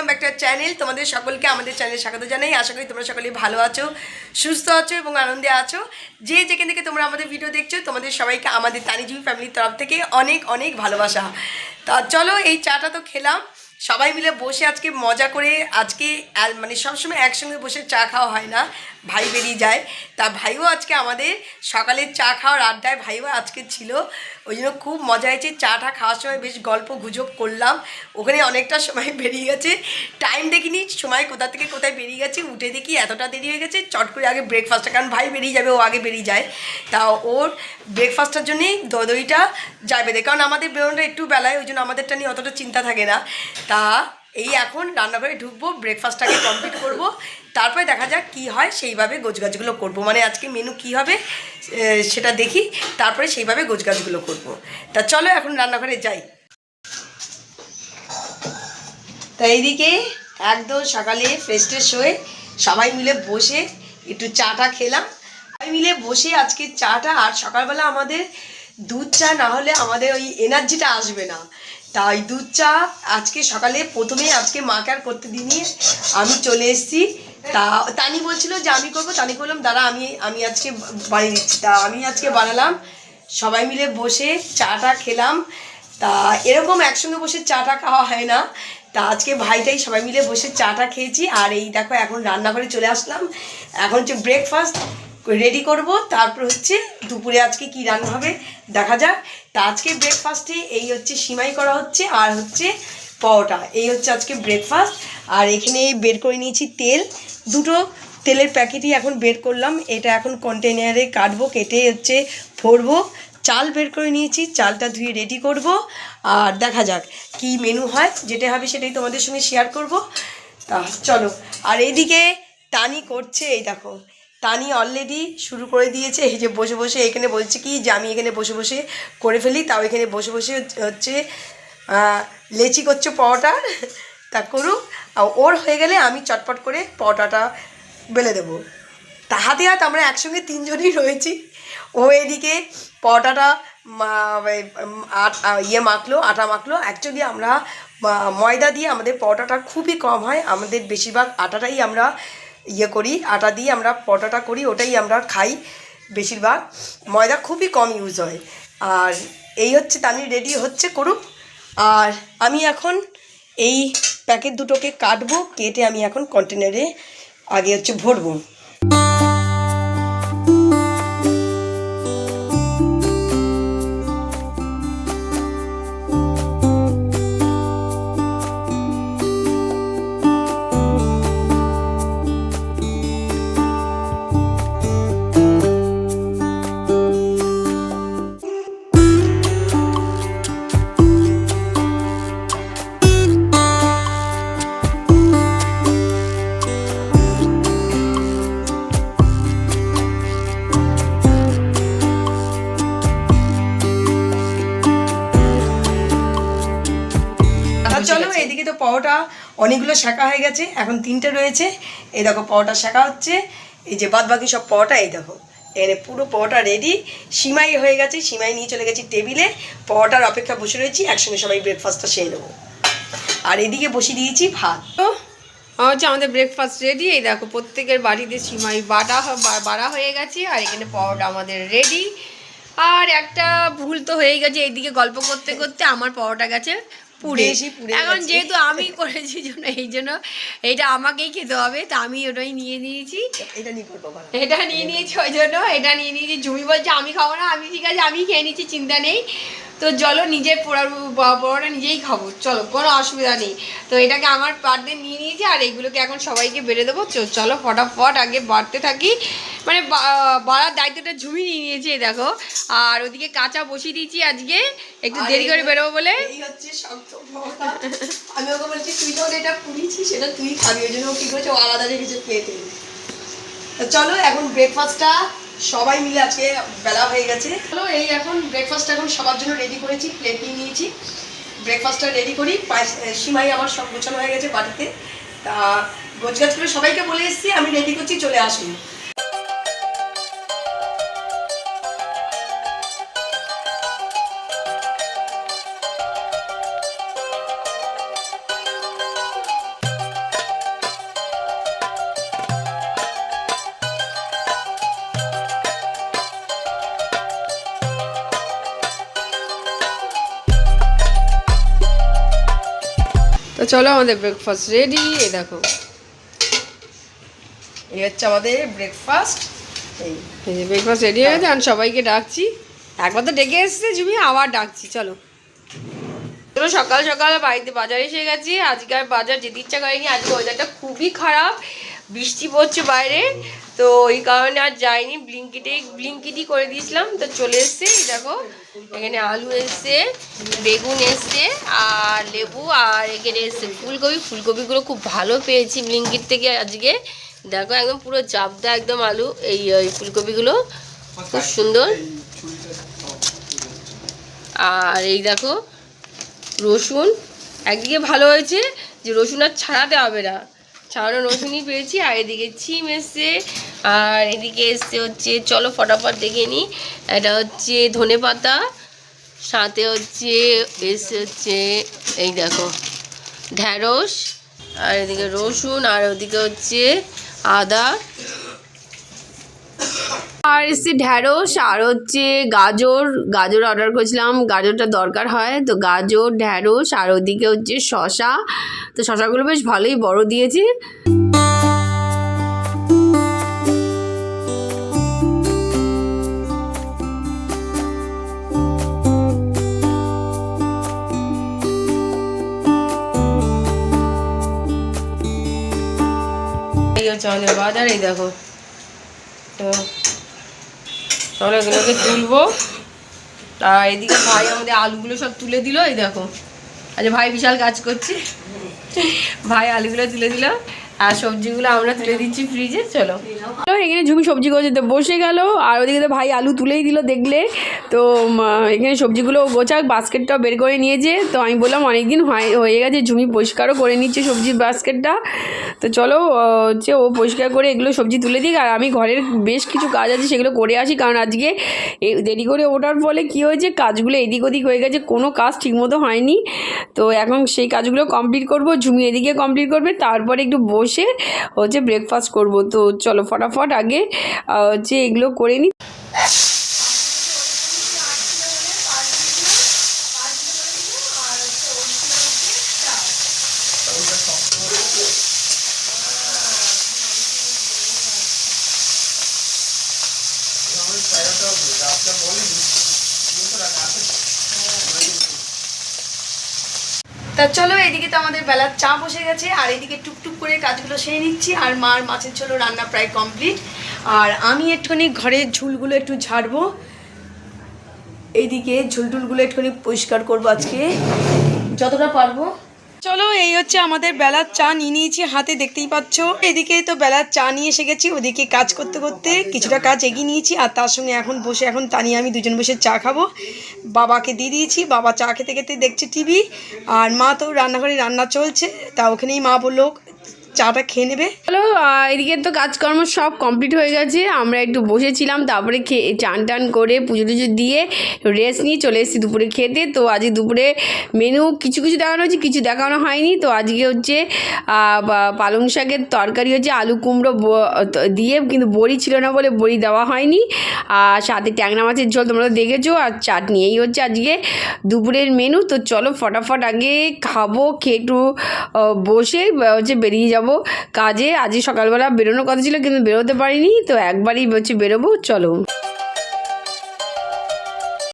Welcome back to our channel. তোমাদের সকলকে আমাদের চ্যানেলে স্বাগত জানাই। আশা করি তোমরা সকলেই ভালো আছো, সুস্থ আছো এবং আনন্দে আছো। যে যেখান থেকে তোমরা আমাদের ভিডিও দেখছো তোমাদের সবাইকে আমাদের তানিজুই ফ্যামিলির তরফ থেকে অনেক অনেক ভালোবাসা। তা চলো, এই চাটা তো খেলাম, সবাই মিলে বসে আজকে মজা করে। আজকে মানে সবসময় একসঙ্গে বসে চা খাওয়া হয় না, ভাই বেরিয়ে যায়। তা ভাইও আজকে আমাদের সকালের চা খাওয়ার আড্ডায় ভাইও আজকে ছিল, ওই জন্য খুব মজা হয়েছে। চাটা খাওয়ার সময় বেশ গল্প গুজব করলাম, ওখানে অনেকটা সময় বেরিয়ে গেছে, টাইম দেখিনি সময় কোথা থেকে কোথায় বেরিয়ে গেছে। উঠে দেখি এতটা দেরি হয়ে গেছে, চট করে আগে ব্রেকফাস্টটা, কারণ ভাই বেরিয়ে যাবে, ও আগে বেরিয়ে যায়। তা ওর ব্রেকফাস্টের জন্যেই দইটা যাবে, কারণ আমাদের বেরোনোটা একটু বেলায়, ওই জন্য আমাদেরটা নিয়ে অতটা চিন্তা থাকে না। তা এই এখন রান্নাঘরে ঢুকবো, ব্রেকফাস্টটাকে কমপ্লিট করব, তারপরে দেখা যাক কী হয়, সেইভাবে গোছগাছগুলো করব। মানে আজকে মেনু কী হবে সেটা দেখি, তারপরে সেইভাবে গোছগাছগুলো করব। তা চলো এখন রান্নাঘরে যাই। তা এইদিকে একদম সকালে ফ্রেশ ট্রেশ হয়ে সবাই মিলে বসে একটু চাটা খেলাম, সবাই মিলে বসে আজকে চাটা। আর সকালবেলা আমাদের দুধ চা না হলে আমাদের ওই এনার্জিটা আসবে না, তাই দুধ চা আজকে সকালে প্রথমেই আজকে মাকে আর করতে দিইনি, আমি চলে এসেছি। তা তানি বলছিল যে আমি করবো, তানি করলাম দাঁড়া আমি আজকে বানিয়ে দিচ্ছি। তা আমি আজকে বানালাম, সবাই মিলে বসে চাটা খেলাম। তা এরকম একসঙ্গে বসে চাটা খাওয়া হয় না, তা আজকে ভাইটাই সবাই মিলে বসে চাটা খেয়েছি। আর এই দেখো এখন রান্নাঘরে চলে আসলাম, এখন হচ্ছে ব্রেকফাস্ট রেডি করব, তারপর হচ্ছে দুপুরে আজকে কি রান্না হবে দেখা যাক। তা আজকে ব্রেকফাস্টে এই হচ্ছে সিমাই করা হচ্ছে আর হচ্ছে পরোটা, এই হচ্ছে আজকে ব্রেকফাস্ট। আর এখানে বের করে নিয়েছি তেল, দুটো তেলের প্যাকেটই এখন বের করলাম, এটা এখন কন্টেনারে কাটবো, কেটে হচ্ছে ভরবো। চাল বের করে নিয়েছি, চালটা ধুয়ে রেডি করব, আর দেখা যাক কি মেনু হয়, যেটা হবে সেটাই তোমাদের সঙ্গে শেয়ার করব। তা চলো। আর এইদিকে তানি করছে, এই দেখো তানি অলরেডি শুরু করে দিয়েছে, এই যে বসে বসে এখানে বলছে কি যে আমি এখানে বসে বসে করে ফেলি, তাও এখানে বসে বসে হচ্ছে লেচি করছে পরোটা। তা করুক, ওর হয়ে গেলে আমি চটপট করে পরোটাটা বেলে দেবো। তা হাতে হাত আমরা একসঙ্গে তিনজনই রয়েছি। ও এদিকে পরোটাটা মাখলো, আটা মাখলো। অ্যাকচুয়ালি আমরা ময়দা দিয়ে আমাদের পরোটাটা খুবই কম হয়, আমাদের বেশিরভাগ আটাটাই আমরা করি, আটা দিয়ে আমরা পরোটাটা করি, ওটাই আমরা খাই বেশিরভাগ, ময়দা খুবই কম ইউজ হয়। আর এই হচ্ছে তানি রেডি হচ্ছে, করুক। আর আমি এখন এই প্যাকেট দুটোকে কাটবো, কেটে আমি এখন কন্টেনারে আগে হচ্ছে ভরবো। চলো, এদিকে তো পরোটা অনেকগুলো শাঁকা হয়ে গেছে, এখন 3টে রয়েছে। এই দেখো পরোটা শাঁকা হচ্ছে, এই যে বাদ বাকি সব পরোটা, এই দেখো এখানে পুরো পরোটা রেডি। সিমাই হয়ে গেছে, সিমাই নিয়ে চলে গেছি টেবিলে, পরোটার অপেক্ষা বসে রয়েছি, একসঙ্গে সবাই ব্রেকফাস্টটা সেরে নেবো। আর এদিকে বসিয়ে দিয়েছি ভাত। তো হচ্ছে আমাদের ব্রেকফাস্ট রেডি। এই দেখো প্রত্যেকের বাড়িতে সিমাই বাড়া হয়ে গেছে, আর এখানে পরোটা আমাদের রেডি। আর একটা ভুল তো হয়ে গেছে, এইদিকে গল্প করতে করতে আমার পরোটা গেছে পুড়ে। এখন যেহেতু আমি করেছি জন্য এই জন্য এটা আমাকেই খেতে হবে, তা আমি ওটাই নিয়ে নিয়েছি, এটা নিয়ে নিয়েছি, ওই জন্য এটা নিয়ে নিয়েছি। জুমি বলছে আমি খাবো না, আমি ঠিক আছে আমি খেয়ে নিচ্ছি, চিন্তা নেই। তো চলো নিজের পরোটা নিজেই খাবো, চলো কোনো অসুবিধা নেই। তো এটাকে আমার পার্টে নিয়ে নিয়েছি, আর এইগুলোকে এখন সবাইকে বেড়ে দেবো। চলো ফটাফট আগে বাড়তে থাকি, মানে বাড়ার দায়িত্বটা ঝুমি নিয়ে নিয়েছে দেখো। আর ওদিকে কাঁচা বসিয়ে দিয়েছি আজকে, একটু দেরি করে বেরোবো বলে। আমি ওকে বলছি তুই তো এটা পুড়িয়েছিস, সেটা তুই খাবি, ওই জন্য কি করেছে আলাদা রেখেছে প্লেটে। চলো এখন ব্রেকফাস্টটা সবাই মিলে আজকে বেলা হয়ে গেছে, চলো এই এখন ব্রেকফাস্টটা এখন সবার জন্য রেডি করেছি, প্লেট নিয়ে নিয়েছি, ব্রেকফাস্টটা রেডি করি। সিমাই আমার সব গোছানো হয়ে গেছে বাড়িতে, তা গোছগাছ করে সবাইকে বলে এসেছি আমি রেডি করছি, চলে আসুন। তো চলো আমাদের ব্রেকফাস্ট রেডি। এই দেখো এই হচ্ছে আমাদের ব্রেকফাস্ট। এই যে ব্রেকফাস্ট রেডি হয়ে গেছে। আর সবাইকে ডাকছি, একবার তো ডেকে এসছে ঝুমি, আবার ডাকছি। চলো চলো সকাল সকাল বাড়িতে বাজারে এসে গেছি। আজকে আর বাজার যেতে ইচ্ছা করেনি, আজকে ওয়েদারটা খুবই খারাপ, বৃষ্টি পড়ছে বাইরে, তো ওই কারণে আর যাইনি। ব্লিঙ্কিটই করে দিয়েছিলাম, তো চলে এসছে। এই দেখো এখানে আলু এসছে, বেগুন এসছে, আর লেবু, আর এখানে এসছে ফুলকপিগুলো খুব ভালো পেয়েছি ব্লিঙ্কিট থেকে আজকে। দেখো একদম পুরো জাবদা একদম আলু, এই ফুলকপিগুলো খুব সুন্দর। আর এই দেখো রসুন, একদিকে ভালো হয়েছে যে রসুন আর ছাড়াতে হবে না, ছাড়ানো রসুনই পেয়েছি। আর এদিকে সিম এসছে, আর এদিকে এসছে হচ্ছে, চলো ফটাফট দেখে নিই, এটা হচ্ছে ধনেপাতা, সাথে হচ্ছে এসছে হচ্ছে এই দেখো ঢ্যাঁড়স, আর এদিকে রসুন, আর ওদিকে হচ্ছে আদা, আর এসছে ঢ্যাঁড়স, আর হচ্ছে গাজর অর্ডার করেছিলাম, গাজরটা দরকার হয়, তো গাজর, ঢ্যাঁড়স, আর ওদিকে হচ্ছে শশা। তো শশাগুলো বেশ ভালোই বড় দিয়েছে। এই হচ্ছে আমাদের বাজার। এই দেখো, তো চলো এগুলোকে তুলবো। আর এদিকে ভাই আমাদের আলুগুলো সব তুলে দিল। এই দেখো আচ্ছা ভাই বিশাল কাজ করছে, ভাই আলুগুলো তুলে দিল, আর সবজিগুলো আমরা তুলে দিচ্ছি ফ্রিজে। চলো এখানে ঝুমি সবজি গোছাতে বসে গেল, আর ওদিকে তো ভাই আলু তুলেই দিল দেখলে। তো এখানে সবজিগুলো গোছাক, বাস্কেটটাও বের করে নিয়েছে। তো আমি বললাম অনেকদিন হয়ে গেছে, ঝুমি পরিষ্কারও করে নিচ্ছে সবজির বাস্কেটটা। তো চলো হচ্ছে ও পরিষ্কার করে এগুলো সবজি তুলে দিক, আর আমি ঘরের বেশ কিছু কাজ আছে সেগুলো করে আসি। কারণ আজকে দেরি করে ওঠার ফলে কী হয়েছে, কাজগুলো এদিক ওদিক হয়ে গেছে, কোনো কাজ ঠিকমতো হয়নি। তো এখন সেই কাজগুলো কমপ্লিট করব, ঝুমি এদিকে কমপ্লিট করবে, তারপরে একটু বসে হচ্ছে ব্রেকফাস্ট করব। তো চলো ফটাফট আগে হচ্ছে এগুলো করে নিই। তা চলো এদিকে তো আমাদের বেলার চা বসে গেছে, আর এদিকে টুকটুক করে কাজগুলো সেরে নিচ্ছি। আর মার মাছের ঝোল রান্না প্রায় কমপ্লিট, আর আমি একটুখানি ঘরের ঝুলগুলো একটু ঝাড়বো, এইদিকে ঝুলটুলগুলো একটুখানি পরিষ্কার করবো আজকে যতটা পারবো। চলো এই হচ্ছে আমাদের বেলার চা নিয়ে নিয়েছি হাতে, দেখতেই পাচ্ছ। এদিকে তো বেলার চা নিয়ে এসে গেছি, ওদিকে কাজ করতে করতে কিছুটা কাজ এগিয়ে নিয়েছি, আর তার সঙ্গে এখন বসে তানিয়া আমি দুজন বসে চা খাবো। বাবাকে দিয়ে দিয়েছি, বাবা চা খেতে খেতে দেখছে টিভি, আর মা তো রান্নাঘরে রান্না চলছে, তা ওখানেই মা বললো চাটা খেয়ে নেবে। হ্যালো, এদিকে তো কাজকর্ম সব কমপ্লিট হয়ে গেছে, আমরা একটু বসেছিলাম, তারপরে চান টান করে পুজো টুজো দিয়ে রেস্ট নিয়ে চলে এসেছি দুপুরে খেতে। তো আজকে দুপুরে মেনু কিছু কিছু দেখানো হচ্ছে, কিছু দেখানো হয়নি। তো আজকে হচ্ছে পালং শাকের তরকারি হচ্ছে, আলু কুমড়ো দিয়ে, কিন্তু বড়ি ছিল না বলে বড়ি দেওয়া হয়নি, আর সাথে ট্যাংরা মাছের ঝোল তোমরা তো দেখেছো, আর চাটনি। এই হচ্ছে আজকে দুপুরের মেনু। তো চলো ফটাফট আগে খাবো, খেয়ে একটু বসে হচ্ছে বেরিয়ে যাবো কাজে। আজকে সকালবেলা বেরোনোর কথা ছিল, কিন্তু বেরোতে পারিনি, তো একবারই হচ্ছে বেরোবো। চলো।